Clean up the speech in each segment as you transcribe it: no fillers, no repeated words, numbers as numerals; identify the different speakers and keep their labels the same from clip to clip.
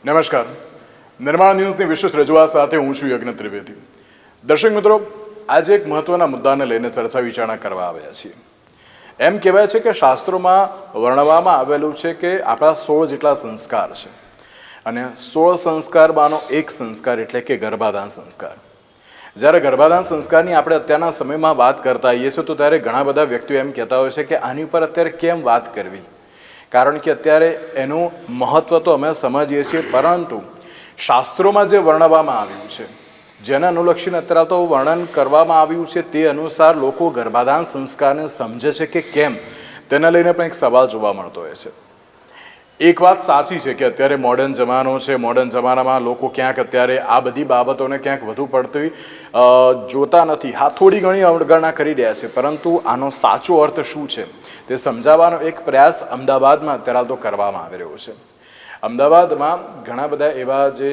Speaker 1: નમસ્કાર. નિર્માણ ન્યૂઝની વિશેષ રજૂઆત સાથે હું છું યજ્ઞ ત્રિવેદી. દર્શક મિત્રો, આજે એક મહત્વના મુદ્દાને લઈને ચર્ચા વિચારણા કરવા આવ્યા છીએ. એમ કહેવાય છે કે શાસ્ત્રોમાં વર્ણવવામાં આવેલું છે કે આપણા 16 જેટલા સંસ્કાર છે અને 16 સંસ્કારમાંનો એક સંસ્કાર એટલે કે ગર્ભાધાન સંસ્કાર. જ્યારે ગર્ભાધાન સંસ્કારની આપણે અત્યારના સમયમાં વાત કરતા આવીએ છીએ તો ત્યારે ઘણા બધા વ્યક્તિઓ એમ કહેતા હોય છે કે આની ઉપર અત્યારે કેમ વાત કરવી, કારણ કે અત્યારે એનું મહત્ત્વ તો અમે સમજીએ છીએ, પરંતુ શાસ્ત્રોમાં જે વર્ણવવામાં આવ્યું છે, જેને અનુલક્ષીને અત્યારે તો વર્ણન કરવામાં આવ્યું છે, તે અનુસાર લોકો ગર્ભાધાન સંસ્કારને સમજે છે કે કેમ, તેને લઈને પણ એક સવાલ જોવા મળતો હોય છે. એક વાત સાચી છે કે અત્યારે મોડર્ન જમાનો છે, મોડર્ન જમાનામાં લોકો ક્યાંક અત્યારે આ બધી બાબતોને ક્યાંક વધુ પડતી જોતા નથી. હા, થોડી ઘણી અવગણના કરી રહ્યા છે, પરંતુ આનો સાચો અર્થ શું છે તે સમજાવવાનો એક પ્રયાસ અમદાવાદમાં અત્યારે તો કરવામાં આવી રહ્યો છે. અમદાવાદમાં ઘણા બધા એવા જે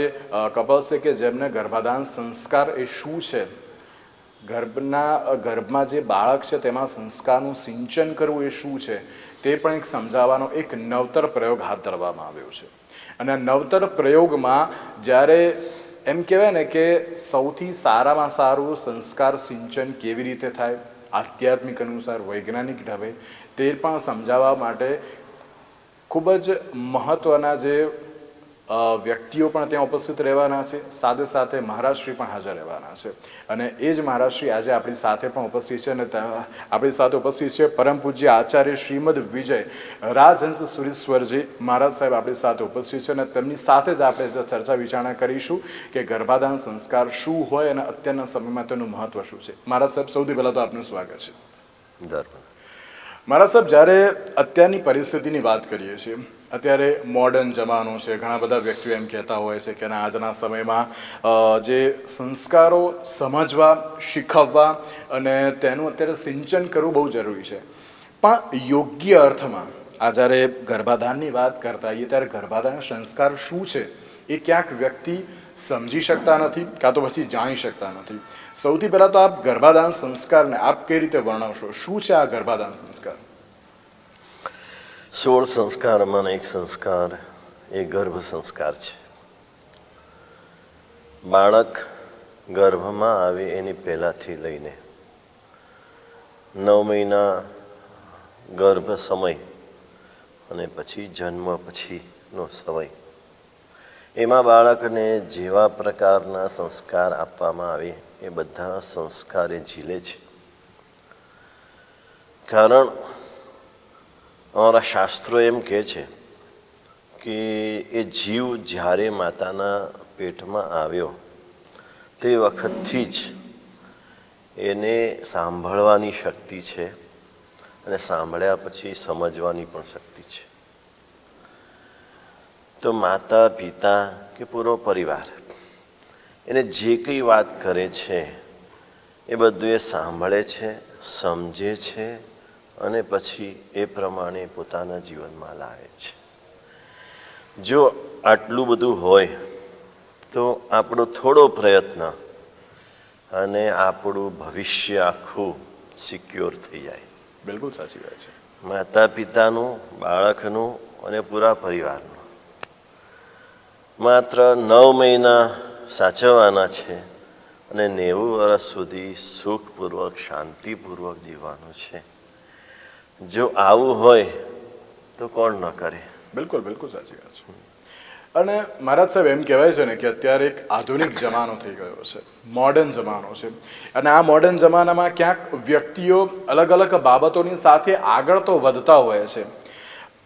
Speaker 1: કપલ્સ છે કે જેમને ગર્ભાધાન સંસ્કાર એ શું છે, ગર્ભમાં જે બાળક છે તેમાં સંસ્કારનું સિંચન કરવું એ શું છે, તે પણ એક સમજાવવાનો એક નવતર પ્રયોગ હાથ ધરવામાં આવ્યો છે. અને નવતર પ્રયોગમાં જ્યારે એમ કહેવાય ને કે સૌથી સારામાં સારું સંસ્કાર સિંચન કેવી રીતે થાય, આધ્યાત્મિક અનુસાર, વૈજ્ઞાનિક ઢબે, તે પણ સમજાવવા માટે ખૂબ જ મહત્ત્વના જે વ્યક્તિઓ પણ ત્યાં ઉપસ્થિત રહેવાના છે. સાથે સાથે મહારાજશ્રી પણ હાજર રહેવાના છે. અને એ જ મહારાજશ્રી આજે આપણી સાથે પણ ઉપસ્થિત છે. અને આપણી સાથે ઉપસ્થિત છે પરમ પૂજ્ય આચાર્ય શ્રીમદ વિજય રાજહંસ સુરેશ્વરજી મહારાજ સાહેબ આપણી સાથે ઉપસ્થિત છે. અને તેમની સાથે જ આપણે ચર્ચા વિચારણા કરીશું કે ગર્ભાધાન સંસ્કાર શું હોય અને અત્યારના સમયમાં તેનું મહત્ત્વ શું છે. મહારાજ સાહેબ, સૌથી પહેલાં તો આપનું સ્વાગત છે. મહારાજ સાહેબ, જ્યારે અત્યારની પરિસ્થિતિની વાત કરીએ છીએ, અત્યારે મોડર્ન જમાનો છે, ઘણા બધા વ્યક્તિઓ એમ કહેતા હોય છે કે આજના સમયમાં જે સંસ્કારો સમજવા, શીખવવા અને તેનું અત્યારે સિંચન કરવું બહુ જરૂરી છે. પણ યોગ્ય અર્થમાં આ જ્યારે ગર્ભાધાનની વાત કરતા હોઈએ ત્યારે ગર્ભાધાન સંસ્કાર શું છે એ ક્યાંક વ્યક્તિ સમજી શકતા નથી, કાં તો પછી જાણી શકતા નથી. સૌથી પહેલાં તો આપ ગર્ભાધાન સંસ્કારને આપ કઈ રીતે વર્ણવશો? શું છે આ ગર્ભાધાન સંસ્કાર?
Speaker 2: 16 સંસ્કારમાં એક સંસ્કાર એ ગર્ભ સંસ્કાર છે. બાળક ગર્ભમાં આવે એની પહેલાંથી લઈને 9 મહિના ગર્ભ સમય અને પછી જન્મ પછીનો સમય, એમાં બાળકને જેવા પ્રકારના સંસ્કાર આપવામાં આવે એ બધા સંસ્કાર એ ઝીલે છે. કારણ અમારા શાસ્ત્રો એમ કહે છે કે એ જીવ જ્યારે માતાના પેટમાં આવ્યો તે વખતથી જ એને સાંભળવાની શક્તિ છે અને સાંભળ્યા પછી સમજવાની પણ શક્તિ છે. તો માતા પિતા કે પૂરો પરિવાર એને જે કંઈ વાત કરે છે એ બધું એ સાંભળે છે, સમજે છે અને પછી એ પ્રમાણે પોતાના જીવનમાં લાવે છે. જો આટલું બધું હોય તો આપણો થોડો પ્રયત્ન અને આપણું ભવિષ્ય આખું સિક્યોર થઈ જાય.
Speaker 1: બિલકુલ સાચી વાત છે.
Speaker 2: માતા પિતાનું, બાળકનું અને પૂરા પરિવારનું માત્ર 9 મહિના સાચવવાના છે અને 90 વર્ષ સુધી સુખપૂર્વક, શાંતિપૂર્વક જીવવાનું છે. જો આવું હોય તો કોણ ન કરે?
Speaker 1: બિલકુલ બિલકુલ સાચી વાત છે. અને મહારાજ સાહેબ, એમ કહેવાય છે ને કે અત્યારે એક આધુનિક જમાનો થઈ ગયો છે, મોડર્ન જમાનો છે. અને આ મોડર્ન જમાનામાં ક્યાંક વ્યક્તિઓ અલગ અલગ બાબતોની સાથે આગળ તો વધતા હોય છે,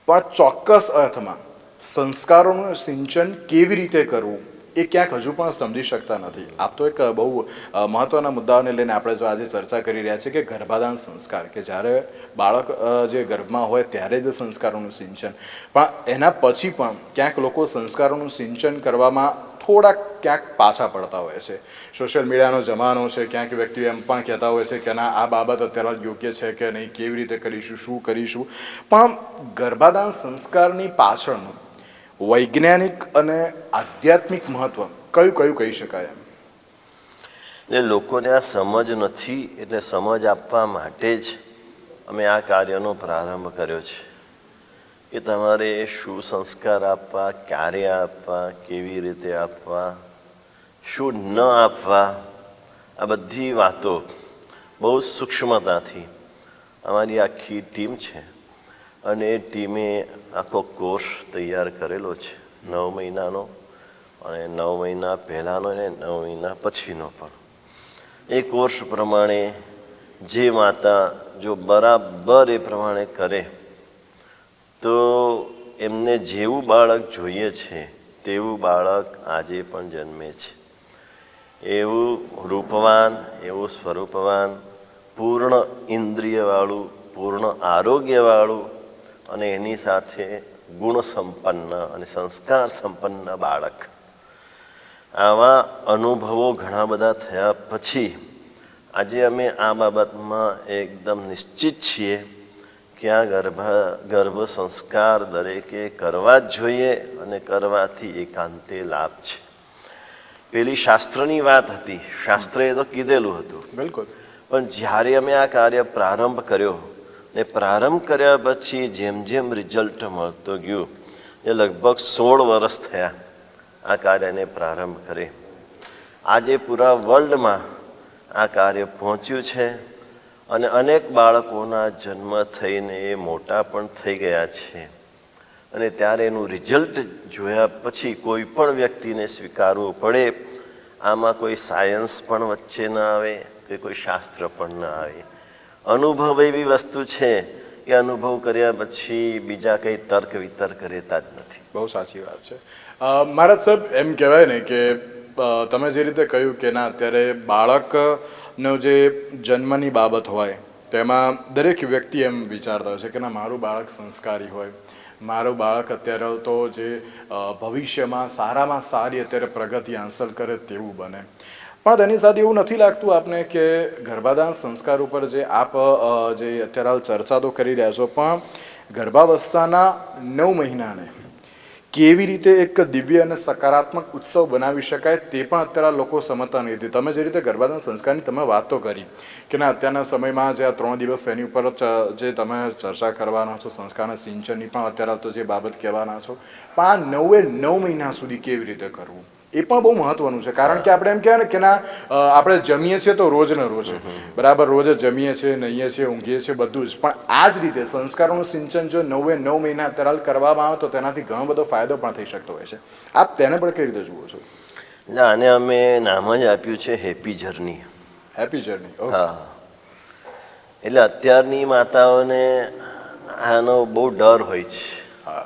Speaker 1: પણ ચોક્કસ અર્થમાં સંસ્કારોનું સિંચન કેવી રીતે કરવું એ ક્યાંક હજુ પણ સમજી શકતા નથી. આપ તો એક બહુ મહત્ત્વના મુદ્દાઓને લઈને આપણે જો આજે ચર્ચા કરી રહ્યા છીએ કે ગર્ભાધાન સંસ્કાર, કે જ્યારે બાળક જે ગર્ભમાં હોય ત્યારે જ સંસ્કારોનું સિંચન, પણ એના પછી પણ ક્યાંક લોકો સંસ્કારોનું સિંચન કરવામાં થોડાક ક્યાંક પાછા પડતા હોય છે. સોશિયલ મીડિયાનો જમાનો છે, ક્યાંક વ્યક્તિઓ એમ પણ કહેતા હોય છે કે ના, આ બાબત અત્યારે યોગ્ય છે કે નહીં, કેવી રીતે કરીશું, શું કરીશું. પણ ગર્ભાધાન સંસ્કારની પાછળનું વૈજ્ઞાનિક અને આધ્યાત્મિક મહત્વ કયું કયું કહી શકાય?
Speaker 2: એટલે લોકોને આ સમજ નથી, એટલે સમજ આપવા માટે જ અમે આ કાર્યનો પ્રારંભ કર્યો છે કે તમારે શું સંસ્કાર આપવા, ક્યારે આપવા, કેવી રીતે આપવા, શું ન આપવા, આ બધી વાતો બહુ સૂક્ષ્મતાથી અમારી આખી ટીમ છે અને એ ટીમે આખો કોર્સ તૈયાર કરેલો છે 9 મહિનાનો, અને 9 મહિના પહેલાંનો અને 9 મહિના પછીનો પણ. એ કોર્સ પ્રમાણે જે માતા જો બરાબર એ પ્રમાણે કરે તો એમને જેવું બાળક જોઈએ છે તેવું બાળક આજે પણ જન્મે છે. એવું રૂપવાન, એવું સ્વરૂપવાન, પૂર્ણ ઇન્દ્રિયવાળું, પૂર્ણ આરોગ્યવાળું અને એની સાથે ગુણ સંપન્ન અને સંસ્કાર સંપન્ન બાળક. આવા અનુભવો ઘણા બધા થયા પછી આજે અમે આ બાબતમાં એકદમ નિશ્ચિત છીએ કે આ ગર્ભ સંસ્કાર દરેકે કરવા જ જોઈએ અને કરવાથી એકાંતે લાભ છે. પેલી શાસ્ત્રની વાત હતી, શાસ્ત્રએ તો કીધેલું હતું,
Speaker 1: બિલકુલ.
Speaker 2: પણ જ્યારે અમે આ કાર્ય પ્રારંભ કર્યો ને પ્રારંભ કર્યા પછી જેમ જેમ રિઝલ્ટ મળતો ગયું, એ લગભગ 16 વર્ષ થયા આ કાર્યને પ્રારંભ કરે. આજે પૂરા વર્લ્ડમાં આ કાર્ય પહોંચ્યું છે અને અનેક બાળકોના જન્મ થઈને એ મોટા પણ થઈ ગયા છે. અને ત્યારે એનું રિઝલ્ટ જોયા પછી કોઈ પણ વ્યક્તિને સ્વીકારવું પડે, આમાં કોઈ સાયન્સ પણ વચ્ચે ન આવે કે કોઈ શાસ્ત્ર પણ ન આવે. અનુભવ એવી વસ્તુ છે કે અનુભવ કર્યા પછી બીજા કંઈ તર્ક વિતર્ક રહેતા જ નથી.
Speaker 1: બહુ સાચી વાત છે. મહારાજ સાહેબ, એમ કહેવાય ને કે તમે જે રીતે કહ્યું કે ના, અત્યારે બાળકનો જે જન્મની બાબત હોય તેમાં દરેક વ્યક્તિ એમ વિચારતા હોય છે કે ના, મારું બાળક સંસ્કારી હોય, મારું બાળક અત્યારે તો જે ભવિષ્યમાં સારામાં સારી અત્યારે પ્રગતિ હાંસલ કરે તેવું બને. પણ તેની સાથે એવું નથી લાગતું આપને કે ગર્ભાધાન સંસ્કાર ઉપર જે આપ જે અત્યારે હાલ ચર્ચા તો કરી રહ્યા છો, પણ ગર્ભાવસ્થાના 9 મહિનાને કેવી રીતે એક દિવ્ય અને સકારાત્મક ઉત્સવ બનાવી શકાય તે પણ અત્યારે લોકો સમજતા નથી. તમે જે રીતે ગર્ભાધાન સંસ્કારની તમે વાત તો કરી કે ના, અત્યારના સમયમાં જે આ 3 દિવસ એની ઉપર જે તમે ચર્ચા કરવાના છો, સંસ્કારના સિંચનની પણ અત્યારે તો જે બાબત કહેવાના છો, પણ આ 9 મહિના સુધી કેવી રીતે કરવું એ પણ બહુ મહત્વનું છે. કારણ કે આપણે એમ કહેવાય ને કે ના, આપણે જમીએ છીએ તો રોજ ને રોજ બરાબર, રોજ જમીએ છીએ, નહીએ છીએ, ઊંઘીએ છીએ, બધું જ. પણ આ જ રીતે સંસ્કારોનું સિંચન જો 9 મહિના અત્યારે કરવામાં આવે તો તેનાથી ઘણો બધો ફાયદો પણ થઈ શકતો હોય છે. આપ તેને પણ કઈ રીતે જુઓ છો?
Speaker 2: આને અમે નામ જ આપ્યું છે હેપી જર્ની.
Speaker 1: Happy journey.
Speaker 2: હા, એટલે અત્યારની માતાઓને આનો બહુ ડર હોય છે
Speaker 1: હા,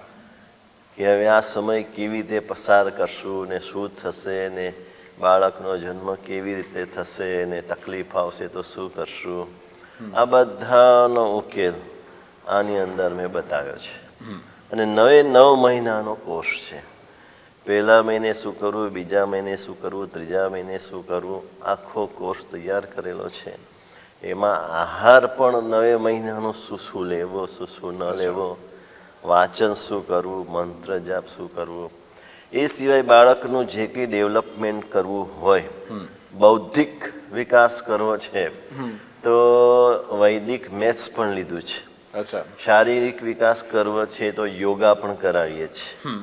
Speaker 2: કે હવે આ સમય કેવી રીતે પસાર કરશું ને શું થશે ને બાળકનો જન્મ કેવી રીતે થશે ને તકલીફ આવશે તો શું કરશું. આ બધાનો ઉકેલ આની અંદર મેં બતાવ્યો છે. અને 9 મહિનાનો કોર્સ છે. પહેલા મહિને શું કરવું, બીજા મહિને શું કરવું, ત્રીજા મહિને શું કરવું, આખો કોર્સ તૈયાર કરેલો છે. એમાં આહાર પણ 9 મહિનાનો શું લેવો, શું ન લેવો, વાંચન શું કરવું, મંત્ર જાપ શું કરવું, એ સિવાય બાળકનું જે કંઈ ડેવલપમેન્ટ કરવું હોય, બૌદ્ધિક વિકાસ કરવો છે તો વૈદિક મેથ્સ પણ લીધું છે.
Speaker 1: અચ્છા.
Speaker 2: શારીરિક વિકાસ કરવો છે તો યોગા પણ કરાવીએ છીએ.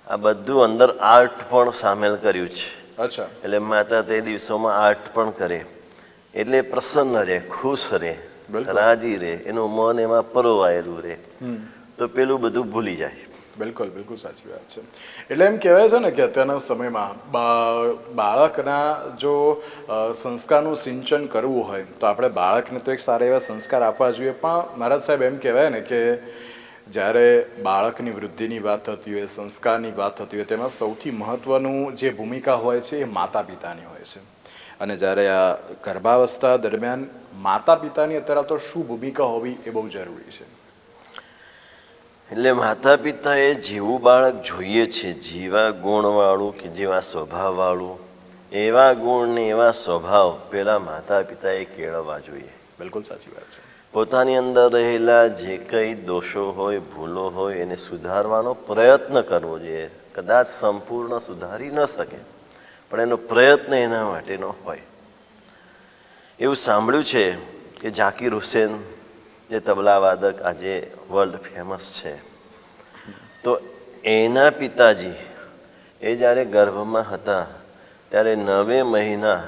Speaker 2: આ બધું અંદર આર્ટ પણ સામેલ કર્યું છે.
Speaker 1: અચ્છા.
Speaker 2: એટલે માતા તે દિવસોમાં આર્ટ પણ કરે એટલે પ્રસન્ન રહે, ખુશ રહે, રાજી રહે, એનું મન એમાં પરોવાયેલું રહે તો પેલું બધું ભૂલી જાય.
Speaker 1: બિલકુલ, બિલકુલ સાચી વાત છે. એટલે એમ કહેવાય છે ને કે અત્યારના સમયમાં બાળકના જો સંસ્કારનું સિંચન કરવું હોય તો આપણે બાળકને તો એક સારા એવા સંસ્કાર આપવા જોઈએ. પણ મહારાજ સાહેબ, એમ કહેવાય ને કે જ્યારે બાળકની વૃદ્ધિની વાત થતી હોય, સંસ્કારની વાત થતી હોય, તેમાં સૌથી મહત્ત્વનું જે ભૂમિકા હોય છે એ માતા પિતાની હોય છે. અને જ્યારે આ ગર્ભાવસ્થા દરમિયાન માતા પિતાની અત્યારે તો શું ભૂમિકા હોવી એ બહુ જરૂરી છે.
Speaker 2: એટલે માતા પિતાએ જેવું બાળક જોઈએ છે, જેવા ગુણવાળું કે જેવા સ્વભાવવાળું, એવા ગુણ ને એવા સ્વભાવ પેલા માતા પિતાએ કેળવવા જોઈએ.
Speaker 1: બિલકુલ સાચી વાત છે.
Speaker 2: પોતાની અંદર રહેલા જે કંઈ દોષો હોય, ભૂલો હોય, એને સુધારવાનો પ્રયત્ન કરવો જોઈએ. કદાચ સંપૂર્ણ સુધારી ન શકે પણ એનો પ્રયત્ન એના માટેનો હોય. એવું સાંભળ્યું છે કે ઝાકીર હુસેન જે તબલા વાદક આજે વર્લ્ડ ફેમસ છે, તો એના પિતાજી એ જ્યારે ગર્ભમાં હતા ત્યારે 9 મહિના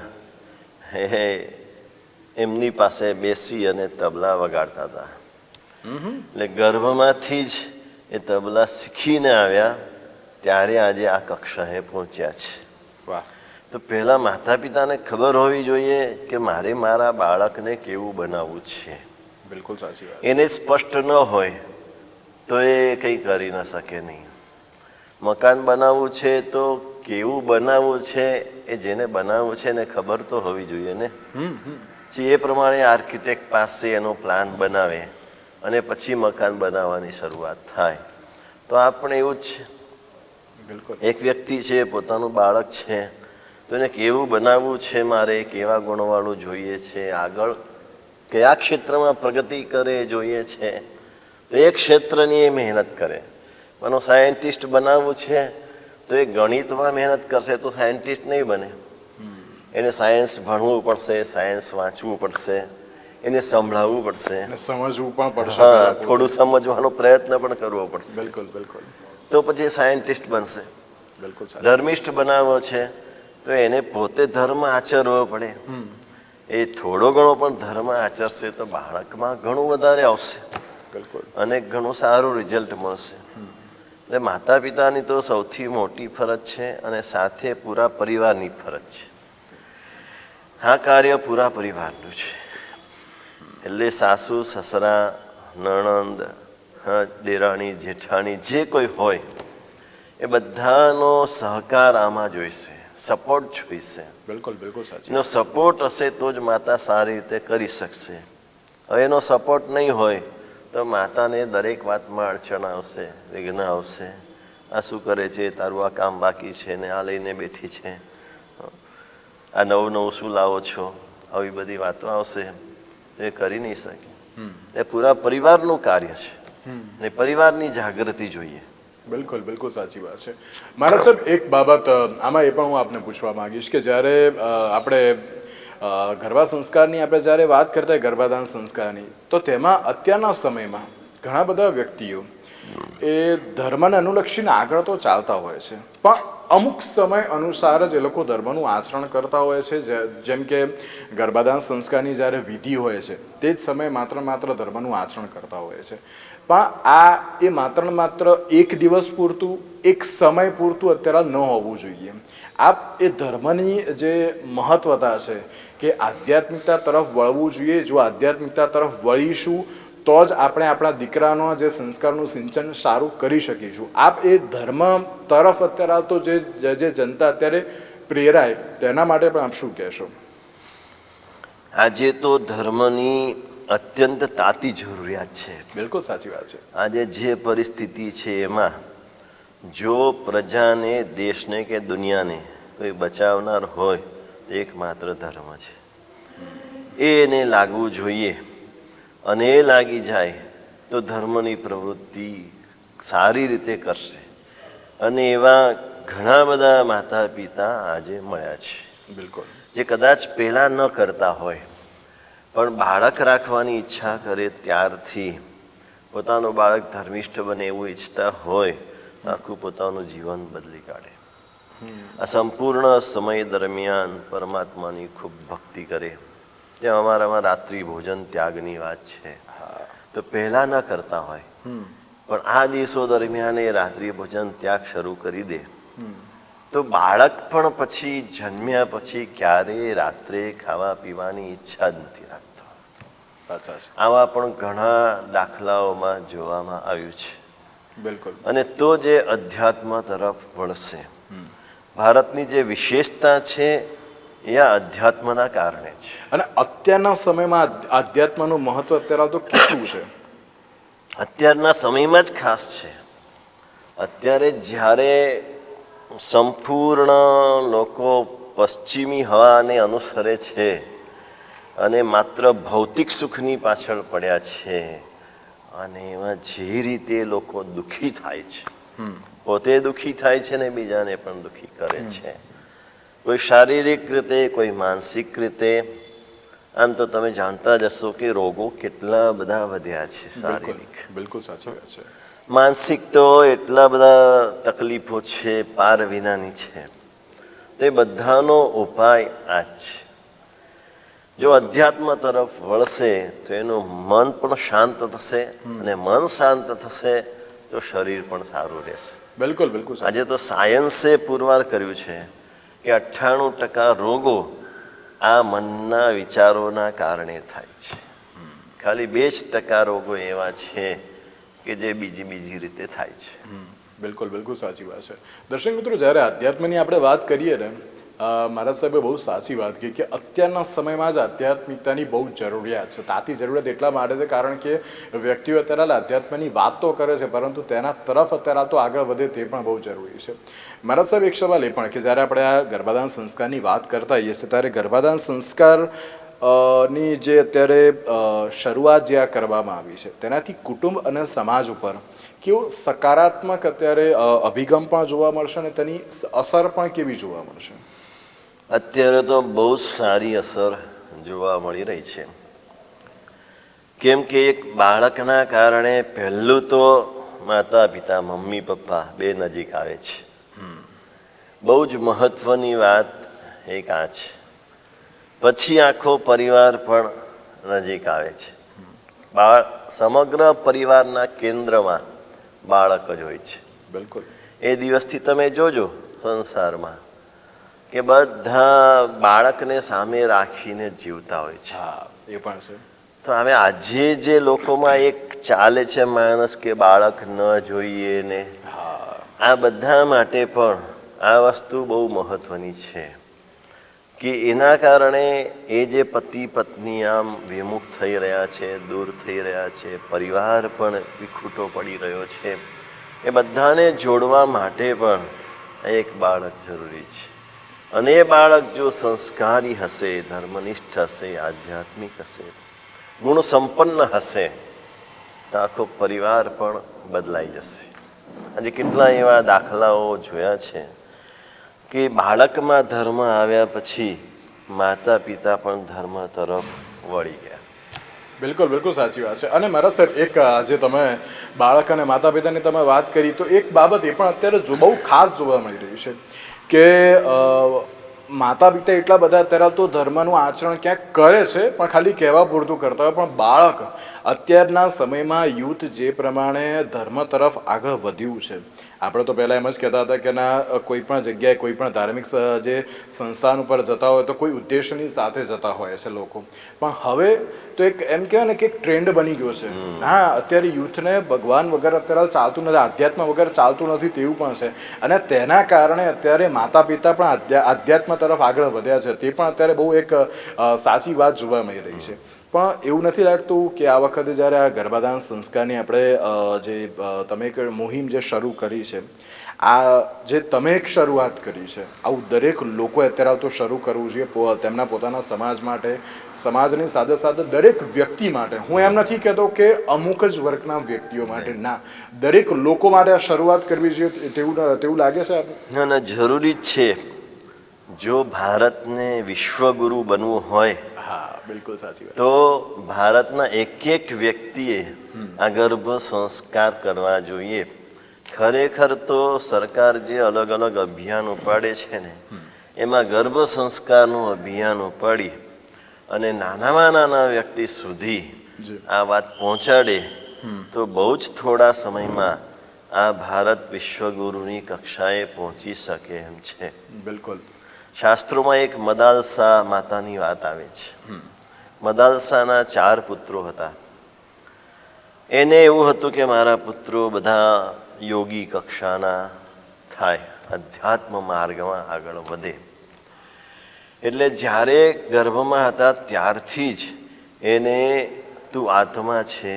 Speaker 2: એમની પાસે બેસી અને તબલા વગાડતા હતા. એટલે ગર્ભમાંથી જ એ તબલા શીખીને આવ્યા ત્યારે આજે આ કક્ષાએ પહોંચ્યા છે.
Speaker 1: વાહ.
Speaker 2: તો પહેલાં માતા પિતાને ખબર હોવી જોઈએ કે મારે મારા બાળકને કેવું બનાવવું છે.
Speaker 1: બિલકુલ સાચી વાત.
Speaker 2: એને સ્પષ્ટ ન હોય તો એ કંઈ કરી ન શકે નહીં. મકાન બનાવવું છે તો કેવું બનાવવું છે એ જેને બનાવવું છે એને ખબર તો હોવી જોઈએ ને. પછી એ પ્રમાણે આર્કિટેક્ટ પાસે એનો પ્લાન બનાવે અને પછી મકાન બનાવવાની શરૂઆત થાય. તો આપણે એવું જ છે.
Speaker 1: બિલકુલ.
Speaker 2: એક વ્યક્તિ છે, પોતાનું બાળક છે, તો એને કેવું બનાવવું છે, મારે કેવા ગુણવાળું જોઈએ છે, આગળ કયા ક્ષેત્રમાં પ્રગતિ કરે જોઈએ છે, તો એ ક્ષેત્રની એ મહેનત કરે. મને સાયન્ટિસ્ટ બનાવવું છે તો એ ગણિતમાં મહેનત કરશે તો સાયન્ટિસ્ટ નહીં બને. એને સાયન્સ ભણવું પડશે, સાયન્સ વાંચવું પડશે, એને સંભળાવવું પડશે,
Speaker 1: અને સમજવું પણ પડશે.
Speaker 2: હા, થોડું સમજવાનો પ્રયત્ન પણ કરવો પડશે.
Speaker 1: બિલકુલ બિલકુલ.
Speaker 2: તો પછી સાયન્ટિસ્ટ બનશે.
Speaker 1: બિલકુલ સાચી.
Speaker 2: ધર્મિષ્ઠ બનાવવો છે તો એને પોતે ધર્મ આચરવો પડે. એ થોડો ઘણો પણ ધર્મ આચરશે તો બાળકમાં ઘણું વધારે આવશે
Speaker 1: બિલકુલ.
Speaker 2: અને ઘણું સારું રિઝલ્ટ મળશે. એટલે માતા પિતાની તો સૌથી મોટી ફરજ છે અને સાથે પૂરા પરિવારની ફરજ છે. આ કાર્ય પૂરા પરિવારનું છે. એટલે સાસુ, સસરા, નણંદ, દેરાણી, જેઠાણી જે કોઈ હોય એ બધાનો સહકાર આમાં જોઈશે, સપોર્ટ જોઈશે.
Speaker 1: બિલકુલ બિલકુલ સાચી.
Speaker 2: એનો સપોર્ટ હશે તો જ માતા સારી રીતે કરી શકશે. હવે એનો સપોર્ટ નહીં હોય તો માતાને દરેક વાતમાં અડચણ આવશે, વિઘ્ન આવશે. આ શું કરે છે, તારું આ કામ બાકી છે ને આ લઈને બેઠી છે, આ નવું નવું શું લાવો છો, આવી બધી વાતો આવશે તો એ કરી નહીં શકે. એ પૂરા પરિવારનું કાર્ય છે ને પરિવારની જાગૃતિ જોઈએ.
Speaker 1: બિલકુલ બિલકુલ સાચી વાત છે. મારા સાહેબ એક બાબત આમાં એ પણ હું આપને પૂછવા માંગીશ કે જ્યારે આપણે ગરબા સંસ્કારની આપણે જ્યારે વાત કરતા હોય ગર્ભાધાન સંસ્કારની, તો તેમાં અત્યારના સમયમાં ઘણા બધા વ્યક્તિઓ એ ધર્મને અનુલક્ષીને આગળ તો ચાલતા હોય છે, પણ અમુક સમય અનુસાર જ એ લોકો ધર્મનું આચરણ કરતા હોય છે. જેમ કે ગર્ભાધાન સંસ્કારની જ્યારે વિધિ હોય છે તે જ સમયે માત્ર ધર્મનું આચરણ કરતા હોય છે. પણ આ એ માત્ર એક દિવસ પૂરતું, એક સમય પૂરતું અત્યારે ન હોવું જોઈએ. આપ એ ધર્મની જે મહત્વતા છે કે આધ્યાત્મિકતા તરફ વળવું જોઈએ. જો આધ્યાત્મિકતા તરફ વળીશું તો જ આપણે આપણા દીકરાનો જે સંસ્કારનું સિંચન સારું કરી શકીશું. આપ એ ધર્મ તરફ અત્યારે તો જે જનતા અત્યારે પ્રેરાય તેના માટે પણ આપ શું કહેશો?
Speaker 2: આજે તો ધર્મની અત્યંત તાતી જરૂરિયાત છે.
Speaker 1: બિલકુલ સાચી વાત છે.
Speaker 2: આજે જે પરિસ્થિતિ છે એમાં જો પ્રજાને, દેશને કે દુનિયાને કોઈ બચાવનાર હોય તો એકમાત્ર ધર્મ છે. એને લાગવું જોઈએ અને એ લાગી જાય તો ધર્મની પ્રવૃત્તિ સારી રીતે કરશે. અને એવા ઘણા બધા માતા પિતા આજે મળ્યા છે.
Speaker 1: બિલકુલ.
Speaker 2: જે કદાચ પહેલાં ન કરતા હોય પણ બાળક રાખવાની ઈચ્છા કરે ત્યારથી પોતાનું બાળક ધર્મિષ્ઠ બને એવું ઈચ્છતા હોય આખું પોતાનું જીવન બદલી કાઢે. આ સંપૂર્ણ સમય દરમિયાન પરમાત્માની ખૂબ ભક્તિ કરે. જેમ અમારામાં રાત્રિ ભોજન ત્યાગની વાત છે, તો પહેલાં ન કરતા હોય પણ આ દિવસો દરમિયાન એ રાત્રિ ભોજન ત્યાગ શરૂ કરી દે તો બાળક પણ પછી જન્મ્યા પછી ક્યારેય રાત્રે ખાવા પીવાની ઈચ્છા જ નથી રાખતો. આવા પણ ઘણા દાખલાઓમાં જોવામાં આવ્યું છે.
Speaker 1: બિલકુલ.
Speaker 2: અને તો જે અધ્યાત્મ તરફ વળશે. ભારતની જે વિશેષતા છે એ આ અધ્યાત્મના કારણે છે.
Speaker 1: અને અત્યારના સમયમાં આધ્યાત્મનું મહત્વ અત્યારે તો કેટલું છે?
Speaker 2: અત્યારના સમયમાં જ ખાસ છે. અત્યારે જ્યારે સંપૂર્ણ લોકો પશ્ચિમી હવાને અનુસરે છે અને માત્ર ભૌતિક સુખની પાછળ પડ્યા છે અને એમાં જે રીતે લોકો દુઃખી થાય છે, પોતે દુઃખી થાય છે ને બીજાને પણ દુઃખી કરે છે. કોઈ શારીરિક રીતે, કોઈ માનસિક રીતે. આમ તો તમે જાણતા જ હશો કે રોગો કેટલા બધા વધ્યા છે શારીરિક.
Speaker 1: બિલકુલ સાચી વાત છે.
Speaker 2: માનસિક તો એટલા બધા તકલીફો છે, પાર વિનાની છે. તે બધાનો ઉપાય આ જ છે. જો અધ્યાત્મ તરફ વળશે તો એનું મન પણ શાંત થશે, અને મન શાંત થશે તો શરીર પણ સારું રહેશે.
Speaker 1: બિલકુલ બિલકુલ સાચી.
Speaker 2: આજે તો સાયન્સે પુરવાર કર્યું છે કે 98% રોગો આ મનના વિચારોના કારણે થાય છે. ખાલી 2% રોગો એવા છે કે જે બીજી રીતે થાય છે.
Speaker 1: બિલકુલ બિલકુલ સાચી વાત છે. દર્શક મિત્રો, જ્યારે આધ્યાત્મની આપણે વાત કરીએ ને, મહારાજ સાહેબે બહુ સાચી વાત કહી કે અત્યારના સમયમાં જ આધ્યાત્મિકતાની બહુ જરૂરિયાત છે. તાતી જરૂરિયાત એટલા માટે છે કારણ કે વ્યક્તિઓ અત્યારે આધ્યાત્મની વાત તો કરે છે, પરંતુ તેના તરફ અત્યારે તો આગળ વધે તે પણ બહુ જરૂરી છે. મહારાજ સાહેબ, એક સવાલ એ પણ કે જ્યારે આપણે આ ગર્ભાધાન સંસ્કારની વાત કરતા હોઈએ છીએ ત્યારે ગર્ભાધાન સંસ્કાર ની જે અત્યારે શરૂઆત જે આ કરવામાં આવી છે તેનાથી કુટુંબ અને સમાજ ઉપર કેવો સકારાત્મક અત્યારે અભિગમ પણ જોવા મળશે અને તેની અસર પણ કેવી જોવા મળશે?
Speaker 2: અત્યારે તો બહુ સારી અસર જોવા મળી રહી છે. કેમ કે એક બાળકના કારણે પહેલું તો માતા પિતા, મમ્મી પપ્પા બે નજીક આવે છે. બહુ જ મહત્વની વાત એક આ છે. પછી આખો પરિવાર પણ નજીક આવે છે. સમગ્ર પરિવારના કેન્દ્રમાં બાળક જ હોય છે.
Speaker 1: બિલકુલ.
Speaker 2: એ દિવસથી તમે જોજો સંસારમાં કે બધા બાળકને સામે રાખીને જીવતા હોય છે.
Speaker 1: હા, એ પણ છે.
Speaker 2: તો હવે આજે જે લોકોમાં એક ચાલે છે માણસ કે બાળક ન જોઈએ ને, આ બધા માટે પણ આ વસ્તુ બહુ મહત્વની છે કે એના કારણે એ જે પતિ પત્ની આમ વિમુખ થઈ રહ્યા છે, દૂર થઈ રહ્યા છે, પરિવાર પણ વિખૂટો પડી રહ્યો છે, એ બધાને જોડવા માટે પણ એક બાળક જરૂરી છે. અને એ બાળક જો સંસ્કારી હશે, ધર્મનિષ્ઠ હશે, આધ્યાત્મિક હશે, ગુણ સંપન્ન હશે તો આખો પરિવાર પણ બદલાઈ જશે. આજે કેટલા એવા દાખલાઓ જોયા છે કે બાળકમાં ધર્મ આવ્યા પછી માતા પિતા પણ ધર્મ તરફ વળી ગયા.
Speaker 1: બિલકુલ બિલકુલ સાચી વાત છે. અને મારા સાહેબ, એક આજે તમે બાળક અને માતા પિતાની તમે વાત કરી તો એક બાબત એ પણ અત્યારે બહુ ખાસ જોવા મળી રહી છે કે માતા પિતા એટલા બધા અત્યારે તો ધર્મનું આચરણ ક્યાંક કરે છે પણ ખાલી કહેવા પૂરતું કરતા હોય, પણ બાળક અત્યારના સમયમાં યુથ જે પ્રમાણે ધર્મ તરફ આગળ વધ્યું છે, આપણે તો પહેલાં એમ જ કહેતા હતા કે ના કોઈ પણ જગ્યાએ કોઈ પણ ધાર્મિક જે સંસ્થાન ઉપર જતા હોય તો કોઈ ઉદ્દેશની સાથે જતા હોય છે લોકો, પણ હવે તો એક એમ કહેવાય ને કે એક ટ્રેન્ડ બની ગયો છે. હા, અત્યારે યુથને ભગવાન વગર અત્યારે ચાલતું નથી, આધ્યાત્મ વગર ચાલતું નથી તેવું પણ છે. અને તેના કારણે અત્યારે માતા પિતા પણ આધ્યાત્મ તરફ આગળ વધ્યા છે. તે પણ અત્યારે બહુ એક સાચી વાત જોવા મળી રહી છે. પણ એવું નથી લાગતું કે આ વખતે જ્યારે આ ગર્ભાધાન સંસ્કારની આપણે જે તમે એક મુહિમ જે શરૂ કરી છે, આ જે તમે એક શરૂઆત કરી છે, આવું દરેક લોકોએ અત્યારે તો શરૂ કરવું જોઈએ તેમના પોતાના સમાજ માટે, સમાજની સાથે સાથે દરેક વ્યક્તિ માટે. હું એમ નથી કહેતો કે અમુક જ વર્ગના વ્યક્તિઓ માટે, ના, દરેક લોકો માટે આ શરૂઆત કરવી જોઈએ તેવું લાગે છે આપણે?
Speaker 2: ના, જરૂરી જ છે. જો ભારતને વિશ્વગુરુ બનવું હોય,
Speaker 1: હા, બિલકુલ સાચી વાત,
Speaker 2: તો ભારતના એક વ્યક્તિએ આ ગર્ભ સંસ્કાર કરવા જોઈએ. ખરેખર તો સરકાર જે અલગ અલગ અભિયાન ઉપાડે છે ને, એમાં ગર્ભ સંસ્કારનું અભિયાન ઉપાડી અને નાનામાં નાના વ્યક્તિ સુધી આ વાત પહોંચાડે તો બહુ જ થોડા સમયમાં આ ભારત વિશ્વગુરુની કક્ષાએ પહોંચી શકે એમ છે.
Speaker 1: બિલકુલ.
Speaker 2: શાસ્ત્રોમાં એક મદાલસા માતાની વાત આવે છે. મદાલસાના 4 પુત્રો હતા. એને એવું હતું કે મારા પુત્રો બધા યોગી કક્ષાના થાય, અધ્યાત્મ માર્ગમાં આગળ વધે. એટલે જ્યારે ગર્ભમાં હતા ત્યારથી જ એને તું આત્મા છે,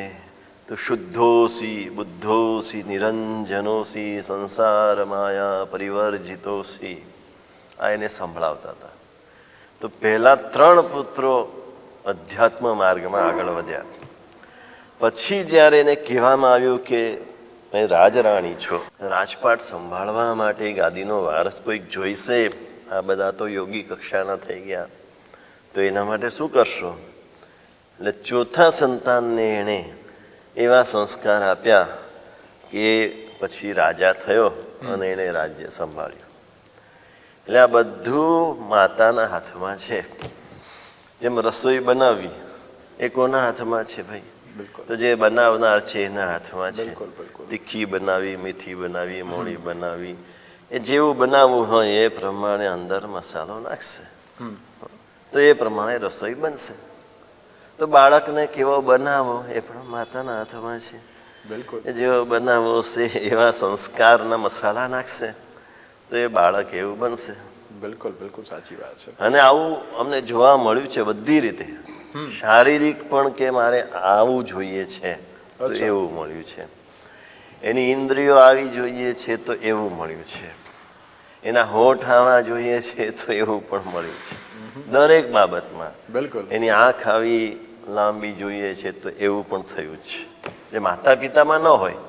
Speaker 2: તું શુદ્ધોસી, બુદ્ધોસી, નિરંજનોસી, સંસાર માયા પરિવર્જિતોસી, આ એને સંભળાવતા હતા. તો પહેલા 3 પુત્રો અધ્યાત્મ માર્ગમાં આગળ વધ્યા. પછી જ્યારે એને કહેવામાં આવ્યું કે મેં રાજરાણી છો, રાજપાટ સંભાળવા માટે ગાદીનો વારસ કોઈક જોઈશે, આ બધા તો યોગી કક્ષાના થઈ ગયા, તો એના માટે શું કરશો? એટલે ચોથા સંતાનને એણે એવા સંસ્કાર આપ્યા કે પછી રાજા થયો અને એણે રાજ્ય સંભાળ્યું. એટલે આ બધું માતાના હાથમાં છે. જેમ રસોઈ બનાવવી એ કોના હાથમાં છે ભાઈ?
Speaker 1: બિલકુલ
Speaker 2: તો જે બનાવનાર છે એના હાથમાં છે.
Speaker 1: બિલકુલ બિલકુલ
Speaker 2: તીખી બનાવી, મીઠી બનાવી, મોળી બનાવી, એ જેવું બનાવવું હોય એ પ્રમાણે અંદર મસાલો નાખશે તો એ પ્રમાણે રસોઈ બનશે. તો બાળકને કેવો બનાવો એ પણ માતાના હાથમાં છે.
Speaker 1: બિલકુલ
Speaker 2: એ જેવો બનાવો છે એવા સંસ્કારના મસાલા નાખશે તો એ બાળક એવું બનશે.
Speaker 1: બિલકુલ બિલકુલ સાચી વાત છે.
Speaker 2: અને આવું અમને જોવા મળ્યું છે બધી રીતે. શારીરિક પણ કે મારે આવું જોઈએ છે તો
Speaker 1: અચ્છા.
Speaker 2: એવું મળ્યું છે. એની ઇન્દ્રિયો આવી જોઈએ છે તો એવું મળ્યું છે. એના હોઠ આવવા જોઈએ છે તો એવું પણ મળ્યું છે. દરેક બાબતમાં
Speaker 1: બિલકુલ
Speaker 2: એની આંખ આવી લાંબી જોઈએ છે તો એવું પણ થયું છે. જે માતા પિતામાં ન હોય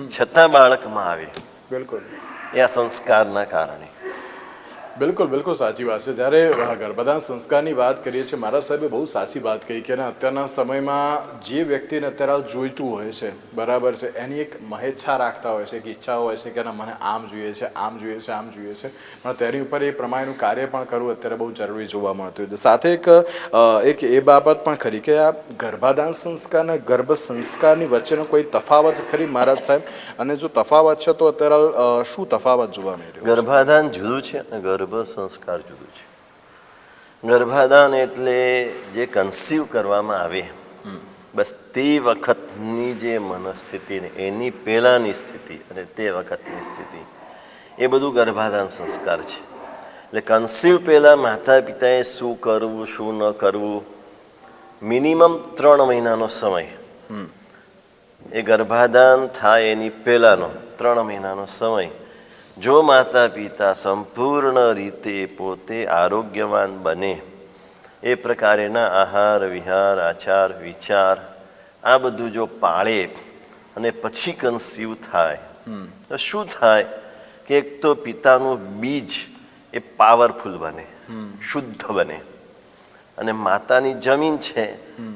Speaker 2: છતાં બાળકમાં આવે
Speaker 1: બિલકુલ
Speaker 2: એ આ સંસ્કારના કારણે.
Speaker 1: બિલકુલ બિલકુલ સાચી વાત છે. જ્યારે ગર્ભાધાન સંસ્કારની વાત કરીએ છીએ, મારા સાહેબે બહુ સાચી વાત કહી કે અત્યારના સમયમાં જે વ્યક્તિને અત્યારે જોઈતું હોય છે, બરાબર છે, એની એક મહેચ્છા રાખતા હોય છે, એક ઈચ્છા હોય છે કે મને આમ જોઈએ છે, આમ જોઈએ છે, આમ જોઈએ છે, પણ તેની ઉપર એ પ્રમાણેનું કાર્ય પણ કરવું અત્યારે બહુ જરૂરી જોવા મળતું હોય છે. સાથે એક એ બાબત પણ ખરી કે આ ગર્ભાધાન સંસ્કાર અને ગર્ભ સંસ્કારની વચ્ચેનો કોઈ તફાવત ખરી મહારાજ સાહેબ? અને જો તફાવત છે તો અત્યારે શું તફાવત જોવા મળી રહ્યો છે?
Speaker 2: ગર્ભાધાન જુદું છે અને ગર્ભ સંસ્કાર જુદું છે. ગર્ભાધાન એટલે જે કન્સીવ કરવામાં આવે બસ તે વખતની જે મનસ્થિતિ ને એની પહેલાંની સ્થિતિ અને તે વખતની સ્થિતિ એ બધું ગર્ભાધાન સંસ્કાર છે. એટલે કન્સીવ પહેલાં માતા પિતાએ શું કરવું શું ન કરવું, મિનિમમ 3 મહિનાનો સમય, એ ગર્ભાધાન થાય એની પહેલાંનો 3 મહિનાનો સમય જો માતા પિતા સંપૂર્ણ રીતે પોતે આરોગ્યવાન બને એ પ્રકારેના આહાર વિહાર આચાર વિચાર આ બધું જો પાળે અને પછી કન્સીવ થાય તો શું થાય કે એક તો પિતાનું બીજ એ પાવરફુલ બને, શુદ્ધ બને, અને માતાની જમીન છે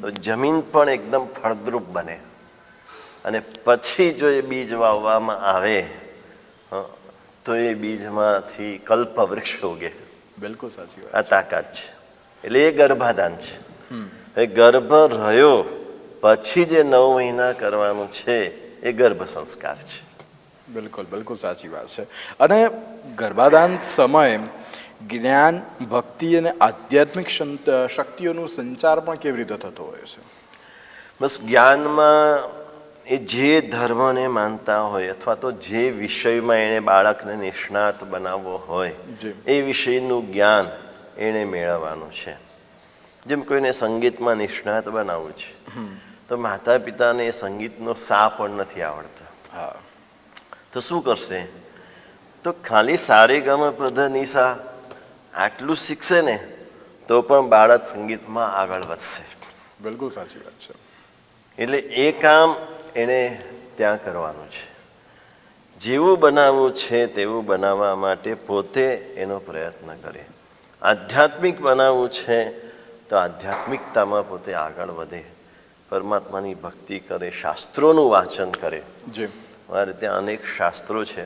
Speaker 2: તો જમીન પણ એકદમ ફળદ્રુપ બને. અને પછી જો એ બીજ વાવવામાં આવે તો એ બીજમાંથી કલ્પ વૃક્ષ ઉગે.
Speaker 1: બિલકુલ સાચી વાત.
Speaker 2: આ તાકાત છે. એટલે એ ગર્ભાધાન છે. એ ગર્ભ રહ્યો પછી જે 9 મહિના કરવાનું છે એ ગર્ભ સંસ્કાર છે.
Speaker 1: બિલકુલ બિલકુલ સાચી વાત છે. અને ગર્ભાધાન સમયે જ્ઞાન, ભક્તિ અને આધ્યાત્મિક શક્તિઓનું સંચાર પણ કેવી રીતે થતો હોય છે?
Speaker 2: બસ જ્ઞાનમાં એ જે ધર્મને માનતા હોય અથવા તો જે વિષયમાં એણે બાળકને નિષ્ણાત બનાવવો હોય એ વિષયનું જ્ઞાન એણે મેળવવાનું છે. જેમ કોઈને સંગીતમાં નિષ્ણાત બનાવવું છે તો માતા પિતાને એ સંગીતનો સા પણ નથી આવડતો.
Speaker 1: હા,
Speaker 2: તો શું કરશે? તો ખાલી સારે ગમ પધ નિસા આટલું શીખશે ને તો પણ બાળક સંગીતમાં આગળ વધશે.
Speaker 1: બિલકુલ સાચી વાત છે.
Speaker 2: એટલે એ કામ એણે ત્યાં કરવાનું છે. જેવું બનાવવું છે તેવું બનાવવા માટે પોતે એનો પ્રયત્ન કરે. આધ્યાત્મિક બનાવવું છે તો આધ્યાત્મિકતામાં પોતે આગળ વધે, પરમાત્માની ભક્તિ કરે, શાસ્ત્રોનું વાંચન કરે.
Speaker 1: જી,
Speaker 2: મારે ત્યાં અનેક શાસ્ત્રો છે,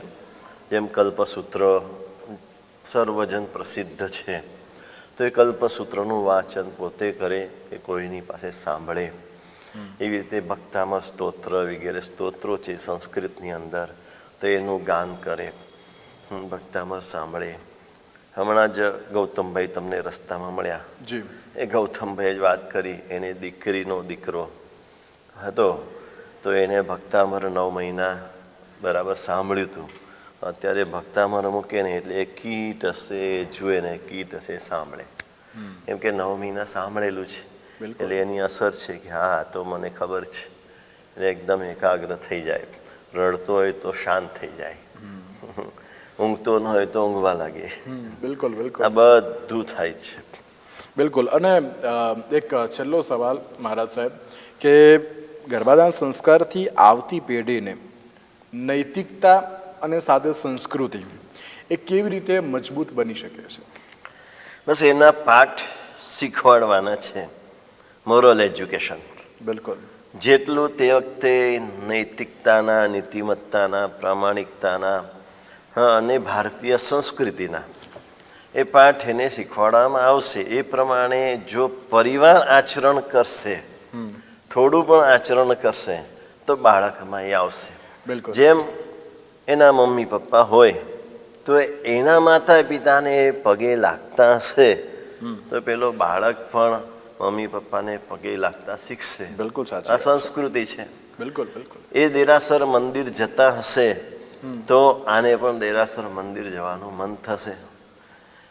Speaker 2: જેમ કલ્પસૂત્ર સર્વજન પ્રસિદ્ધ છે, તો એ કલ્પસૂત્રનું વાંચન પોતે કરે કે કોઈની પાસે સાંભળે. એવી રીતે ભક્તામર સ્તોત્ર વગેરે સ્તોત્રો છે સંસ્કૃતની અંદર, તો એનું ગાન કરે, ભક્તામર સાંભળે. હમણાં જ ગૌતમભાઈ તમને રસ્તામાં મળ્યા,
Speaker 1: જી,
Speaker 2: એ ગૌતમભાઈએ જ વાત કરી, એને દીકરીનો દીકરો હતો તો એને ભક્તામર 9 મહિના બરાબર સાંભળ્યું હતું. અત્યારે ભક્તામર મૂકે ને એટલે એ કીટ હશે જુએ ને કીટ હશે સાંભળે, એમ કે 9 મહિના સાંભળેલું છે એટલે એની અસર છે કે હા તો મને ખબર છે. એટલે એકદમ એકાગ્ર થઈ જાય, રડતો હોય તો શાંત થઈ જાય, ઊંઘતો ન હોય તો ઊંઘવા લાગે.
Speaker 1: બિલકુલ બિલકુલ
Speaker 2: આ બધું થાય છે.
Speaker 1: બિલકુલ. અને એક છેલ્લો સવાલ મહારાજ સાહેબ કે ગર્ભાધાન સંસ્કારથી આવતી પેઢીને નૈતિકતા અને સાથે સંસ્કૃતિ એ કેવી રીતે મજબૂત બની શકે છે?
Speaker 2: બસ એના પાઠ શીખવાડવાના છે, મોરલ એજ્યુકેશન.
Speaker 1: બિલકુલ.
Speaker 2: જેટલું તે વખતે નૈતિકતાના, નીતિમત્તાના, પ્રામાણિકતાના અને ભારતીય સંસ્કૃતિના એ પાઠ એને શીખવાડવામાં આવશે. એ પ્રમાણે જો પરિવાર આચરણ કરશે, થોડું પણ આચરણ કરશે, તો બાળકમાં એ આવશે.
Speaker 1: બિલકુલ.
Speaker 2: જેમ એના મમ્મી પપ્પા હોય તો એના માતા પિતાને પગે લાગતા હશે તો પેલો બાળક પણ મમ્મી પપ્પાને પગે લાગતા શીખશે.
Speaker 1: બિલકુલ સાચી
Speaker 2: આ
Speaker 1: વાત.
Speaker 2: સંસ્કૃતિ છે.
Speaker 1: બિલકુલ બિલકુલ.
Speaker 2: એ દેરાસર મંદિર જતા હશે તો આને પણ દેરાસર મંદિર જવાનું મન થશે.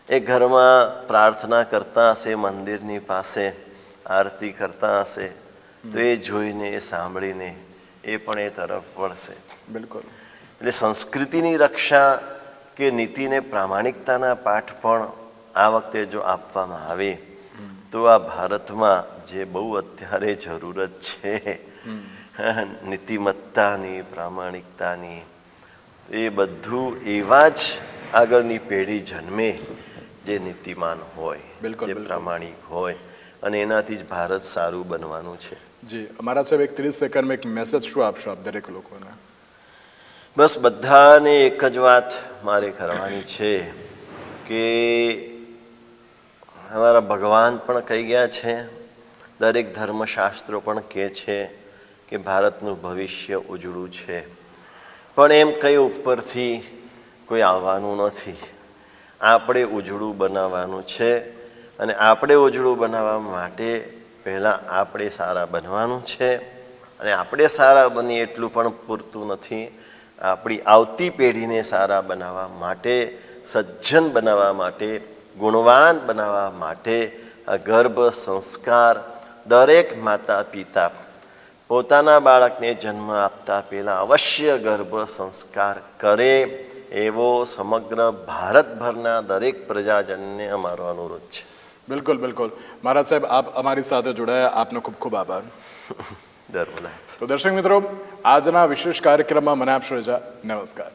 Speaker 2: એ ઘરમાં પ્રાર્થના કરતા હશે, મંદિરની પાસે આરતી કરતા હશે તો એ જોઈને, એ સાંભળીને એ પણ એ તરફ વળશે.
Speaker 1: બિલકુલ.
Speaker 2: એટલે સંસ્કૃતિની રક્ષા કે નીતિને પ્રામાણિકતાના પાઠ પણ આ વખતે જો આપવામાં આવે તો આ ભારતમાં જે બહુ અત્યારે જરૂરત છે નીતિમત્તાની, પ્રામાણિકતાની, એ બધું એવા જ આગળની પેઢી જન્મે જે નીતિમાન હોય,
Speaker 1: બિલકુલ,
Speaker 2: જે
Speaker 1: બિલકુલ.
Speaker 2: પ્રામાણિક હોય અને એનાથી જ ભારત સારું બનવાનું છે.
Speaker 1: જી, અમારા સાહેબ એક 30 સેકન્ડમાં એક મેસેજ શું આપશો આપ દરેક લોકોને?
Speaker 2: બસ બધાને એક જ વાત મારે કરવાની છે કે અમારા ભગવાન પણ કહી ગયા છે, દરેક ધર્મશાસ્ત્રો પણ કહે છે કે ભારતનું ભવિષ્ય ઉજળું છે. પણ એમ કંઈ ઉપરથી કોઈ આવવાનું નથી. આપણે ઉજળું બનાવવાનું છે અને આપણે ઉજળું બનાવવા માટે પહેલાં આપણે સારા બનવાનું છે. અને આપણે સારા બનીએ એટલું પણ પૂરતું નથી. આપણી આવતી પેઢીને સારા બનાવવા માટે, સજ્જન બનાવવા માટે, ગુણવાન બનાવવા માટે આ ગર્ભ સંસ્કાર દરેક માતા પિતા પોતાના બાળકને જન્મ આપતા પહેલાં અવશ્ય ગર્ભ સંસ્કાર કરે એવો સમગ્ર ભારતભરના દરેક પ્રજાજનને અમારો અનુરોધ છે.
Speaker 1: બિલકુલ બિલકુલ. મહારાજ સાહેબ, આપ અમારી સાથે જોડાયા, આપનો ખૂબ ખૂબ આભાર.
Speaker 2: ધર્મલાલ.
Speaker 1: તો દર્શક મિત્રો, આજના વિશેષ કાર્યક્રમમાં મને આપશો રજા. નમસ્કાર.